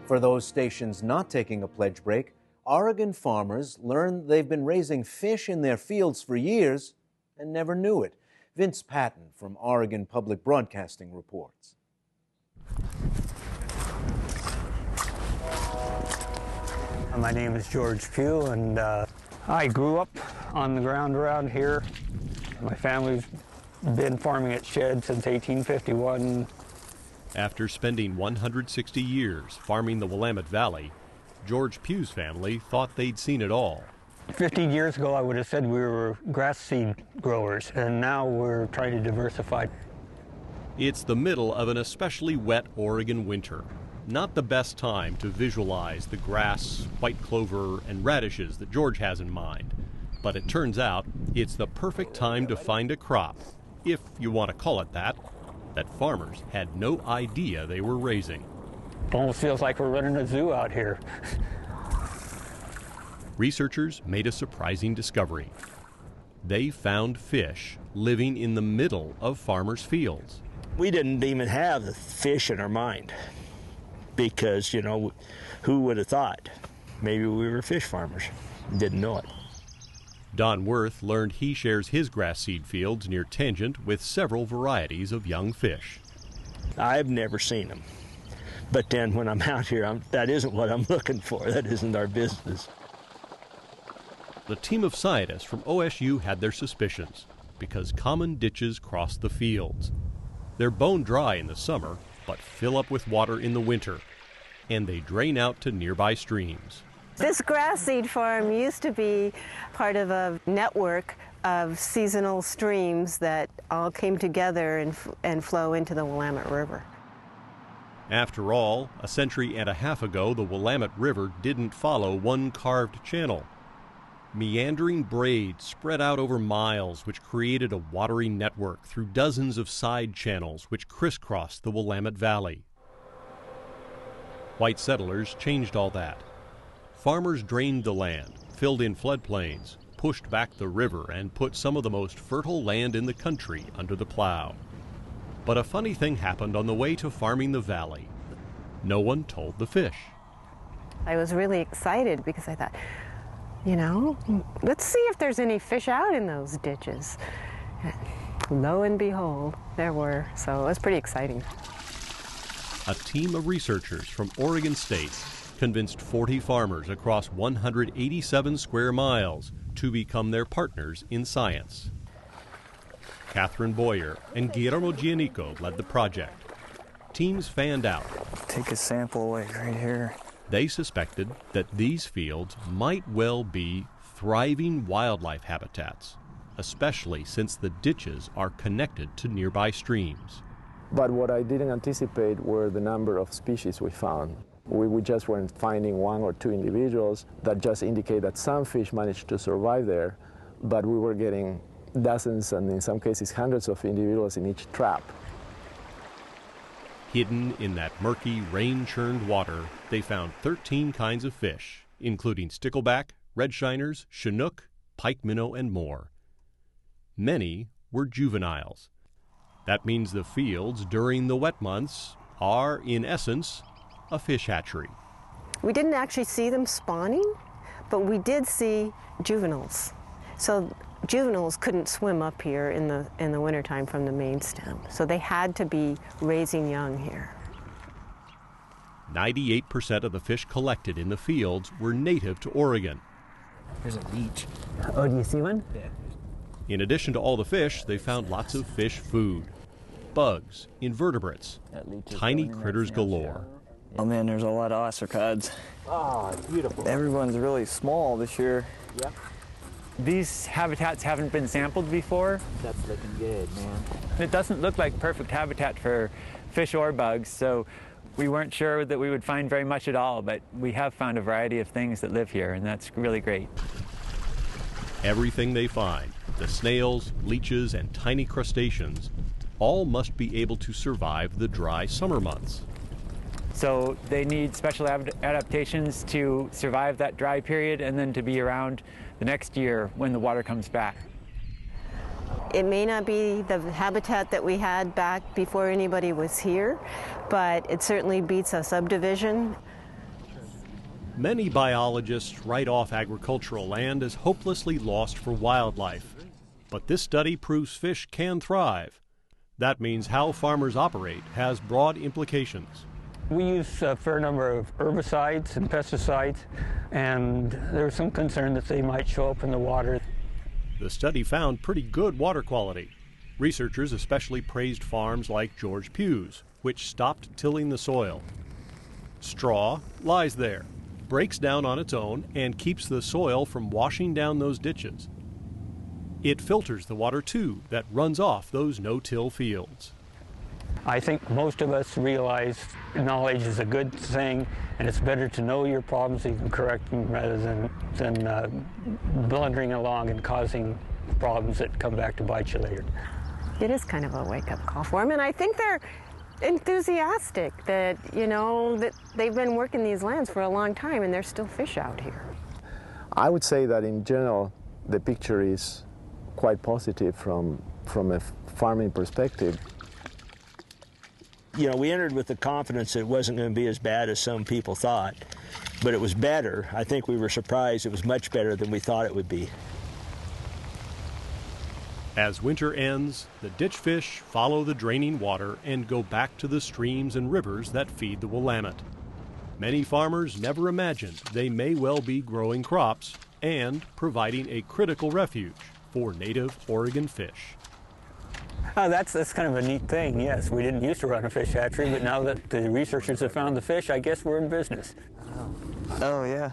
For those stations not taking a pledge break, Oregon farmers learned they've been raising fish in their fields for years and never knew it. Vince Patton from Oregon Public Broadcasting reports. My name is George Pugh, and I grew up on the ground around here. My family's been farming at shed since 1851. After spending 160 years farming the Willamette Valley, George Pugh's family thought they'd seen it all. 15 years ago, I would have said we were grass seed growers, and now we're trying to diversify. It's the middle of an especially wet Oregon winter. Not the best time to visualize the grass, white clover, and radishes that George has in mind. But it turns out it's the perfect time to find a crop, if you want to call it that farmers had no idea they were raising. It almost feels like we're running a zoo out here. Researchers made a surprising discovery. They found fish living in the middle of farmers' fields. We didn't even have the fish in our mind because, you know, who would have thought? Maybe we were fish farmers, didn't know it. Don Wirth learned he shares his grass seed fields near Tangent with several varieties of young fish. I've never seen them. But then when I'm out here, that isn't what I'm looking for. That isn't our business. The team of scientists from OSU had their suspicions because common ditches cross the fields. They're bone dry in the summer, but fill up with water in the winter, and they drain out to nearby streams. This grass seed farm used to be part of a network of seasonal streams that all came together and flow into the Willamette River. After all, a century and a half ago, the Willamette River didn't follow one carved channel. Meandering braids spread out over miles, which created a watery network through dozens of side channels which crisscrossed the Willamette Valley. White settlers changed all that. Farmers drained the land, filled in floodplains, pushed back the river, and put some of the most fertile land in the country under the plow. But a funny thing happened on the way to farming the valley. No one told the fish. I was really excited because I thought, you know, let's see if there's any fish out in those ditches. Lo and behold, there were, so it was pretty exciting. A team of researchers from Oregon State convinced 40 farmers across 187 square miles to become their partners in science. Kathryn and Guillermo Giannico led the project. Teams fanned out. Take a sample like right here. They suspected that these fields might well be thriving wildlife habitats, especially since the ditches are connected to nearby streams. But what I didn't anticipate were the number of species we found. We just weren't finding one or two individuals that just indicate that some fish managed to survive there, but we were getting dozens and in some cases hundreds of individuals in each trap. Hidden in that murky, rain-churned water, they found 13 kinds of fish, including stickleback, redshiners, chinook, pike minnow, and more. Many were juveniles. That means the fields during the wet months are, in essence, a fish hatchery. We didn't actually see them spawning, but we did see juveniles. So juveniles couldn't swim up here in the wintertime from the main stem, so they had to be raising young here. 98% of the fish collected in the fields were native to Oregon. There's a leech. Oh, do you see one? Yeah. In addition to all the fish, they found lots of fish food. Bugs, invertebrates, tiny critters galore. Oh man, there's a lot of ostracods. Ah, beautiful. Everyone's really small this year. Yep. These habitats haven't been sampled before. That's looking good, man. It doesn't look like perfect habitat for fish or bugs, so we weren't sure that we would find very much at all, but we have found a variety of things that live here, and that's really great. Everything they find, the snails, leeches, and tiny crustaceans, all must be able to survive the dry summer months. So they need special adaptations to survive that dry period and then to be around the next year when the water comes back. It may not be the habitat that we had back before anybody was here, but it certainly beats a subdivision. Many biologists write off agricultural land as hopelessly lost for wildlife. But this study proves fish can thrive. That means how farmers operate has broad implications. We use a fair number of herbicides and pesticides, and there's some concern that they might show up in the water. The study found pretty good water quality. Researchers especially praised farms like George Pugh's, which stopped tilling the soil. Straw lies there, breaks down on its own, and keeps the soil from washing down those ditches. It filters the water, too, that runs off those no-till fields. I think most of us realize knowledge is a good thing, and it's better to know your problems so you can correct them rather than blundering along and causing problems that come back to bite you later. It is kind of a wake-up call for them, and I think they're enthusiastic that, you know, that they've been working these lands for a long time and there's still fish out here. I would say that in general, the picture is quite positive from a farming perspective. You know, we entered with the confidence that it wasn't going to be as bad as some people thought, but it was better. I think we were surprised it was much better than we thought it would be. As winter ends, the ditch fish follow the draining water and go back to the streams and rivers that feed the Willamette. Many farmers never imagined they may well be growing crops and providing a critical refuge for native Oregon fish. Oh, that's kind of a neat thing, yes. We didn't used to run a fish hatchery, but now that the researchers have found the fish, I guess we're in business. Oh, yeah.